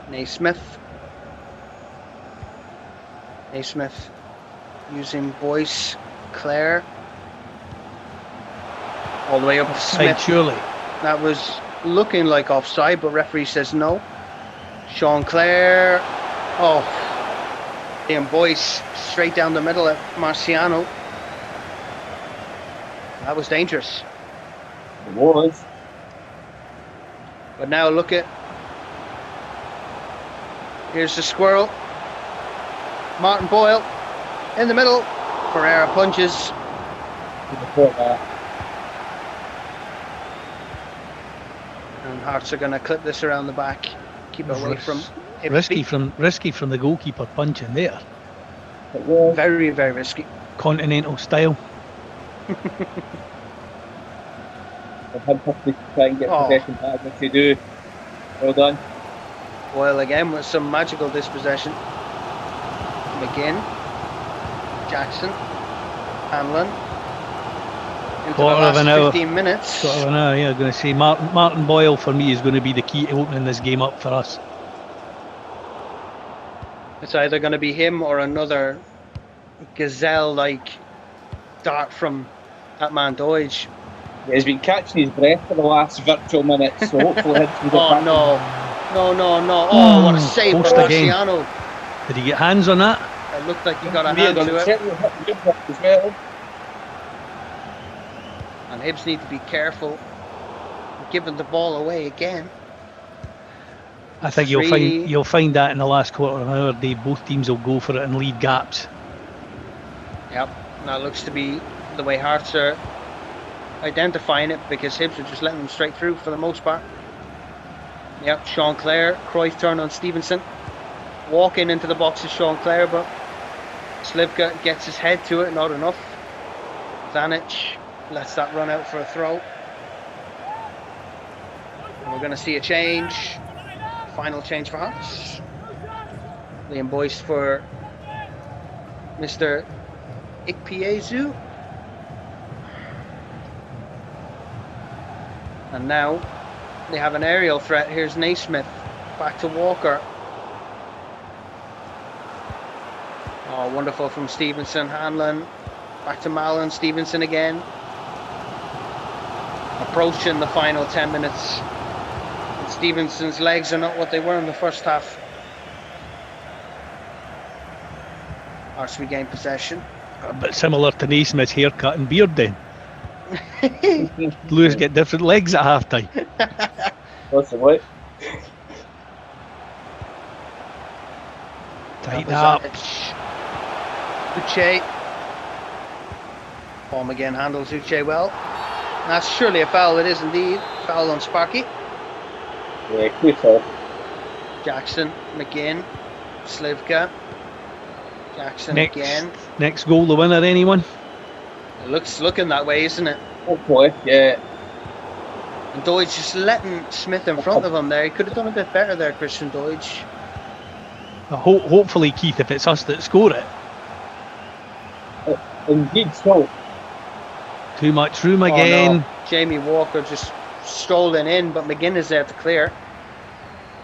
Speaker 1: Naismith. Naismith using Boyce. Clare. All the way up to Smith.
Speaker 2: Surely.
Speaker 1: That was looking like offside, but referee says no. Sean Clare. Oh. Liam Boyce straight down the middle at Marciano. That was dangerous.
Speaker 4: It was.
Speaker 1: But now look at Here's the squirrel. Martin Boyle in the middle. Pereira punches. And Hearts are going to clip this around the back. Keep it away from
Speaker 2: risky from the goalkeeper punching there.
Speaker 1: Very, very risky.
Speaker 2: Continental style.
Speaker 4: They'll have to try and get possession back if they do. Well done.
Speaker 1: Boyle again with some magical dispossession. McGinn, Jackson, Hanlon. Into
Speaker 2: Quarter
Speaker 1: the
Speaker 2: of an
Speaker 1: last
Speaker 2: hour.
Speaker 1: 15 minutes.
Speaker 2: Quarter of an hour, yeah. I'm going to say Martin Boyle for me is going to be the key to opening this game up for us.
Speaker 1: It's either going to be him or another gazelle-like dart from that man Doige.
Speaker 4: Yeah, he's been catching his breath for the last virtual minutes, so hopefully Hibs can get
Speaker 1: Oh
Speaker 4: back.
Speaker 1: no. Oh, what a save
Speaker 2: Post
Speaker 1: by
Speaker 2: again.
Speaker 1: Marciano.
Speaker 2: Did he get hands on that?
Speaker 1: It looked like he got a hand to it.
Speaker 4: As well.
Speaker 1: And Hibs need to be careful giving the ball away again.
Speaker 2: I think you'll find that in the last quarter of an hour, Dave. Both teams will go for it and leave gaps.
Speaker 1: Yep, that looks to be the way Hearts are identifying it, because Hibs are just letting them straight through for the most part. Yep, Sean Clare, Cruyff turn on Stevenson. Walking into the box is Sean Clare, but Slivka gets his head to it, not enough. Zanic lets that run out for a throw. And we're going to see a change. Final change for Hearts. Liam Boyce for Mr. Ikpeazu. And now they have an aerial threat. Here's Naismith. Back to Walker. Oh, wonderful from Stevenson. Hanlon. Back to Mallon. Stevenson again. Approaching the final 10 minutes. And Stevenson's legs are not what they were in the first half. Hearts regain possession.
Speaker 2: A bit similar to Naismith's haircut and beard then. Lewis get different legs at half time.
Speaker 4: Possibly.
Speaker 2: Tighten up.
Speaker 1: Uche. Palm again handles Uche well. That's surely a foul. It is indeed. Foul on Sparky.
Speaker 4: Yeah, clear foul.
Speaker 1: Jackson, McGinn, Slivka. Jackson again.
Speaker 2: Next goal, the winner, anyone?
Speaker 1: It looking that way, isn't it?
Speaker 4: Hopefully, yeah.
Speaker 1: And Doige just letting Smith in front of him there. He could have done a bit better there, Christian Doige.
Speaker 2: Hopefully, Keith, if it's us that score it.
Speaker 4: Indeed so.
Speaker 2: Too much room again.
Speaker 1: Oh, no. Jamie Walker just strolling in, but McGinn is there to clear.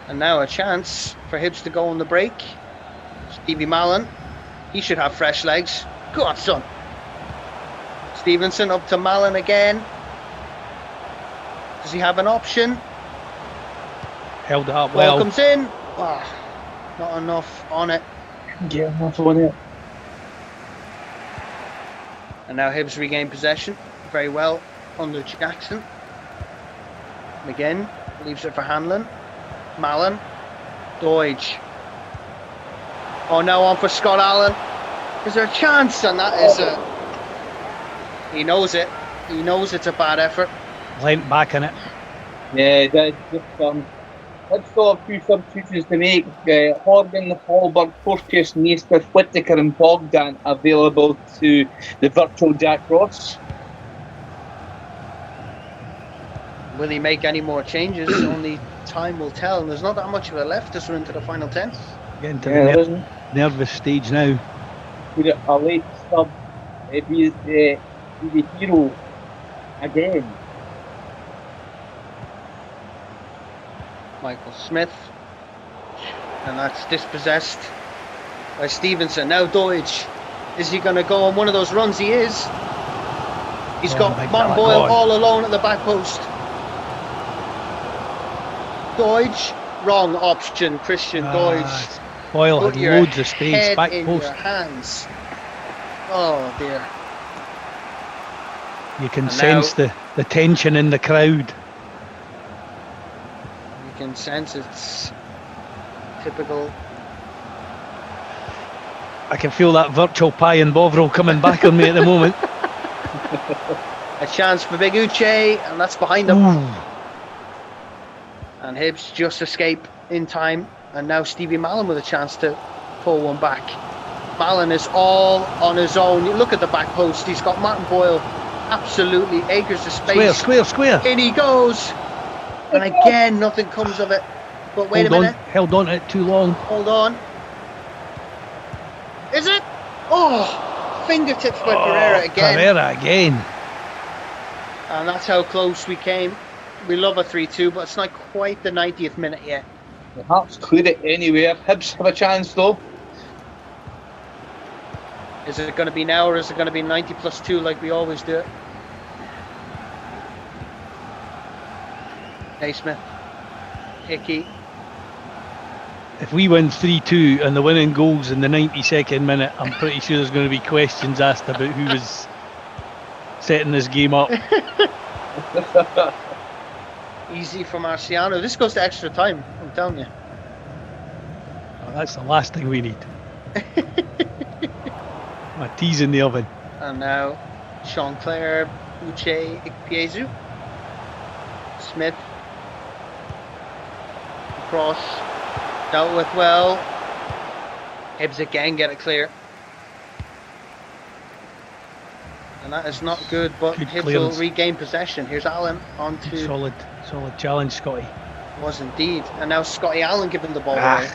Speaker 1: And now a chance for Hibs to go on the break. Stevie Mallon. He should have fresh legs. Go on, son. Stevenson up to Mallon again. Does he have an option?
Speaker 2: Held it up
Speaker 1: Ball
Speaker 2: well.
Speaker 1: comes in. Oh, not enough on it.
Speaker 4: Yeah, enough on it.
Speaker 1: And now Hibs regain possession very well under Jackson. McGinn leaves it for Hanlon. Mallon. Doige. Oh, now on for Scott Allen. Is there a chance? And that is he knows it. He knows it's a bad effort.
Speaker 2: Lent back in it.
Speaker 4: Yeah, that's just let's still have two substitutions to make. Horgan, Hallberg, Porteous, Naismith, Whittaker and Bogdan available to the virtual Jack Ross.
Speaker 1: Will he make any more changes? Only time will tell. And there's not that much of it left as we're into the final 10.
Speaker 2: Getting to the nervous stage now.
Speaker 4: Put it a late sub. Be the hero again.
Speaker 1: Michael Smith. And that's dispossessed by Stevenson. Now Doige. Is he going to go on one of those runs? He is. He's got Martin Boyle all alone at the back post. Doige. Wrong option, Christian Doige.
Speaker 2: Boyle
Speaker 1: Put
Speaker 2: had
Speaker 1: your
Speaker 2: loads of space.
Speaker 1: head
Speaker 2: Back
Speaker 1: in
Speaker 2: post.
Speaker 1: your hands. Oh dear.
Speaker 2: You can
Speaker 1: And
Speaker 2: sense the tension in the crowd.
Speaker 1: You can sense it's typical
Speaker 2: I can feel that virtual pie and Bovril coming back on me at the moment.
Speaker 1: A chance for Big Uche, and that's behind them.
Speaker 2: Ooh.
Speaker 1: And Hibs just escape in time, and now Stevie Mallon with a chance to pull one back. Mallon is all on his own. You look at the back post, he's got Martin Boyle absolutely acres of space.
Speaker 2: Square.
Speaker 1: In he goes, and again nothing comes of it. But wait a minute.
Speaker 2: Held on to it too long.
Speaker 1: Hold on. Is it? Oh, fingertips by Pereira again. And that's how close we came. We love a 3-2, but it's not quite the 90th minute yet.
Speaker 4: The Hearts cleared it anywhere. Hibs have a chance though.
Speaker 1: Is it going to be now, or is it going to be 90 plus 2 like we always do it? Naismith, Hickey.
Speaker 2: If we win 3-2 and the winning goal's in the 92nd minute, I'm pretty sure there's going to be questions asked about who was setting this game up.
Speaker 1: Easy for Marciano. This goes to extra time, I'm telling you.
Speaker 2: Oh, that's the last thing we need. My tea's in the oven.
Speaker 1: And now Sean Clare, Uche Ikpeazu, Smith, cross, dealt with well. Hibs again get it clear. And that is not good, but
Speaker 2: Good
Speaker 1: Hibs
Speaker 2: clearance.
Speaker 1: will regain possession. Here's Allen onto...
Speaker 2: Solid challenge, Scotty.
Speaker 1: Was indeed. And now Scotty Allen giving the ball away.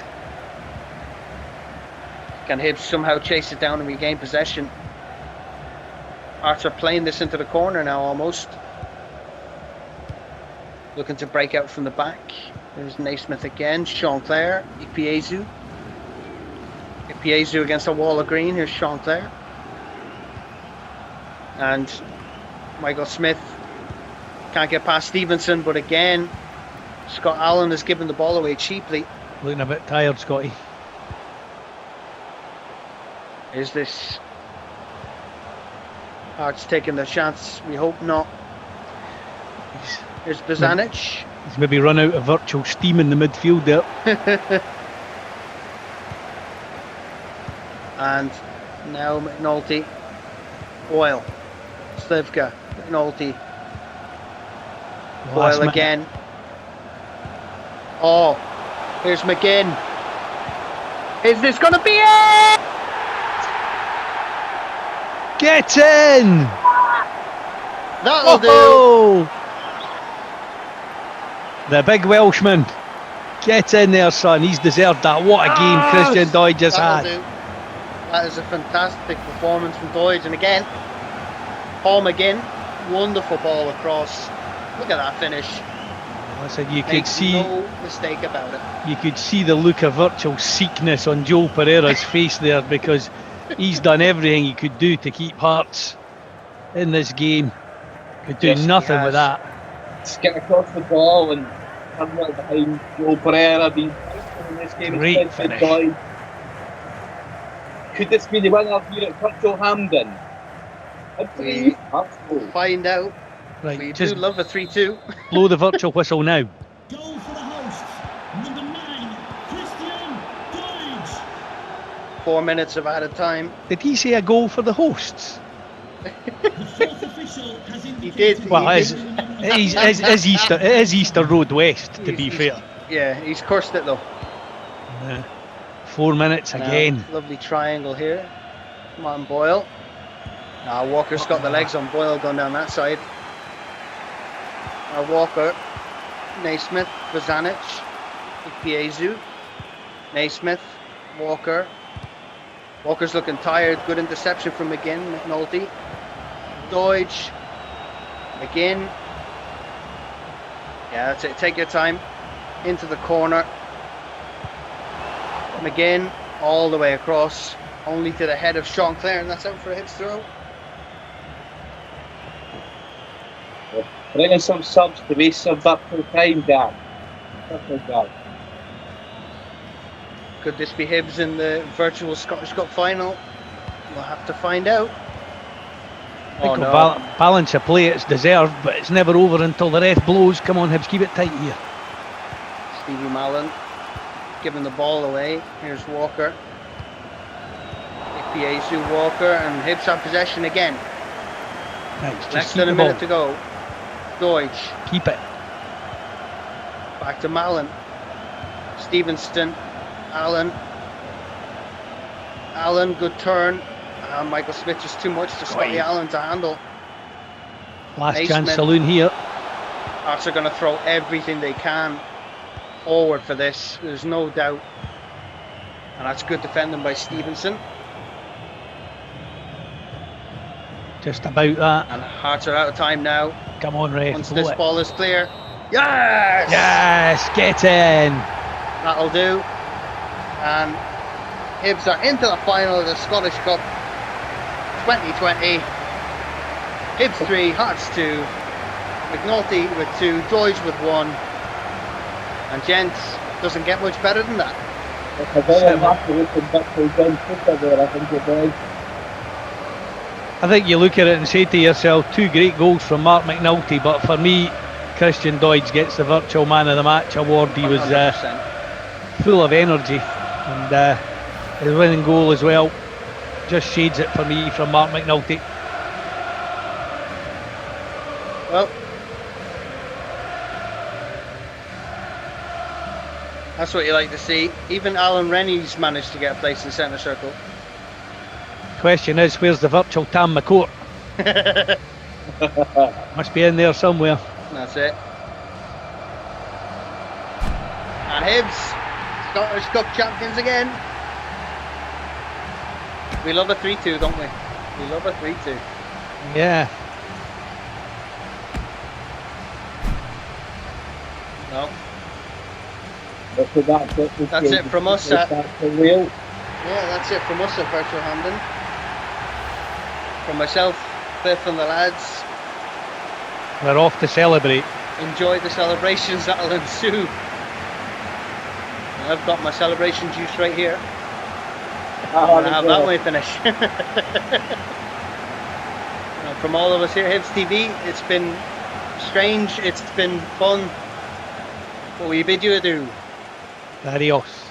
Speaker 1: Can Hibs somehow chase it down and regain possession? Arts are playing this into the corner now almost. Looking to break out from the back. There's Naismith again. Sean Clare. Ikpeazu. Ikpeazu against a wall of green. Here's Sean Clare. And Michael Smith can't get past Stevenson, but again Scott Allen is giving the ball away cheaply.
Speaker 2: Looking a bit tired, Scotty.
Speaker 1: Is this Hearts taking their chance? We hope not. Here's Bozanic.
Speaker 2: He's maybe run out of virtual steam in the midfield there.
Speaker 1: And now McNulty, Boyle, Slivka, McNulty, Boyle again. Oh, here's McGinn. Is this going to be it?
Speaker 2: Get in!
Speaker 1: That'll
Speaker 2: do! The big Welshman. Get in there, son. He's deserved that. What a game Christian Doidge just had.
Speaker 1: Do. That is a fantastic performance from Doidge. And again, Paul McGinn, wonderful ball across. Look at that finish.
Speaker 2: I said you could
Speaker 1: Makes
Speaker 2: see
Speaker 1: no mistake about it.
Speaker 2: You could see the look of virtual sickness on Joel Pereira's face there, because he's done everything he could do to keep Hearts in this game. Could do nothing with that.
Speaker 4: Just get across the ball and turn it behind Joel Pereira. Being in this game.
Speaker 2: Great finish.
Speaker 4: Could this be the winner here at Virtual Hampden?
Speaker 1: We find out.
Speaker 2: Right,
Speaker 1: We
Speaker 2: just
Speaker 1: do love a 3-2.
Speaker 2: blow the virtual whistle now.
Speaker 5: Goal for the hosts. Number 9, Christian Doidge.
Speaker 1: 4 minutes of added time.
Speaker 2: Did he say a goal for the hosts?
Speaker 5: The fourth official has indicated...
Speaker 1: He did.
Speaker 2: Well, it is Easter Road West, to be fair.
Speaker 1: Yeah, he's cursed it though.
Speaker 2: 4 minutes again.
Speaker 1: Lovely triangle here. Martin Boyle. Walker's got the legs on Boyle going down that side. Walker, Naismith, Bozanic, Ikpeazu, Naismith, Walker. Walker's looking tired. Good interception from McGinn, McNulty, Doidge, McGinn. Yeah, that's it. Take your time. Into the corner. McGinn all the way across, only to the head of Sean Clare, and that's out for a Hibs throw.
Speaker 4: Bringing some subs to be subbed up for the time, Dan.
Speaker 1: Could this be Hibs in the virtual Scottish Cup final? We'll have to find out.
Speaker 2: I think we'll balance a play, it's deserved, but it's never over until the ref blows. Come on, Hibs, keep it tight here.
Speaker 1: Stevie Mallon giving the ball away. Here's Walker. Piesu Walker, and Hibs have possession again.
Speaker 2: Right, just
Speaker 1: Less
Speaker 2: keep
Speaker 1: than a
Speaker 2: the ball.
Speaker 1: minute to go. Deutsch.
Speaker 2: Keep it.
Speaker 1: Back to Mallon. Stevenson. Allen. Allen, good turn. Michael Smith just too much to Scotty Allen to handle.
Speaker 2: Last chance
Speaker 1: Naismith.
Speaker 2: saloon here.
Speaker 1: Hearts are going to throw everything they can forward for this. There's no doubt. And that's good defending by Stevenson.
Speaker 2: Just about that.
Speaker 1: And Hearts are out of time now.
Speaker 2: Come on, ref.
Speaker 1: Once
Speaker 2: blow
Speaker 1: this
Speaker 2: it.
Speaker 1: ball is clear. Yes!
Speaker 2: Yes, get in.
Speaker 1: That'll do. And Hibs are into the final of the Scottish Cup 2020. Hibs 3, Hearts 2. McNulty with 2, George with 1. And gents, doesn't get much better than that.
Speaker 4: It's a very happy looking victory against Fifa there, I think it was.
Speaker 2: I think you look at it and say to yourself, 2 great goals from Mark McNulty, but for me, Christian Doidge gets the virtual man of the match award. He was
Speaker 1: 100%.
Speaker 2: full of energy, and his winning goal as well just shades it for me from Mark McNulty.
Speaker 1: Well, that's what you like to see. Even Alan Rennie's managed to get a place in centre circle.
Speaker 2: Question is, where's the virtual Tam McCourt? Must be in there somewhere.
Speaker 1: That's it. And Hibs, Scottish Cup champions again. We love a 3-2, don't we? We love a 3-2.
Speaker 2: Yeah.
Speaker 1: No.
Speaker 4: That's
Speaker 1: it from us,
Speaker 4: Yeah,
Speaker 1: Yeah, that's it from us at Virtual Hamden. From myself, Cliff and the lads.
Speaker 2: We're off to celebrate.
Speaker 1: Enjoy the celebrations that'll ensue. I've got my celebration juice right here. I'll have that when we finish. From all of us here at Hibs TV, it's been strange, it's been fun. But we bid you adieu.
Speaker 2: Adios.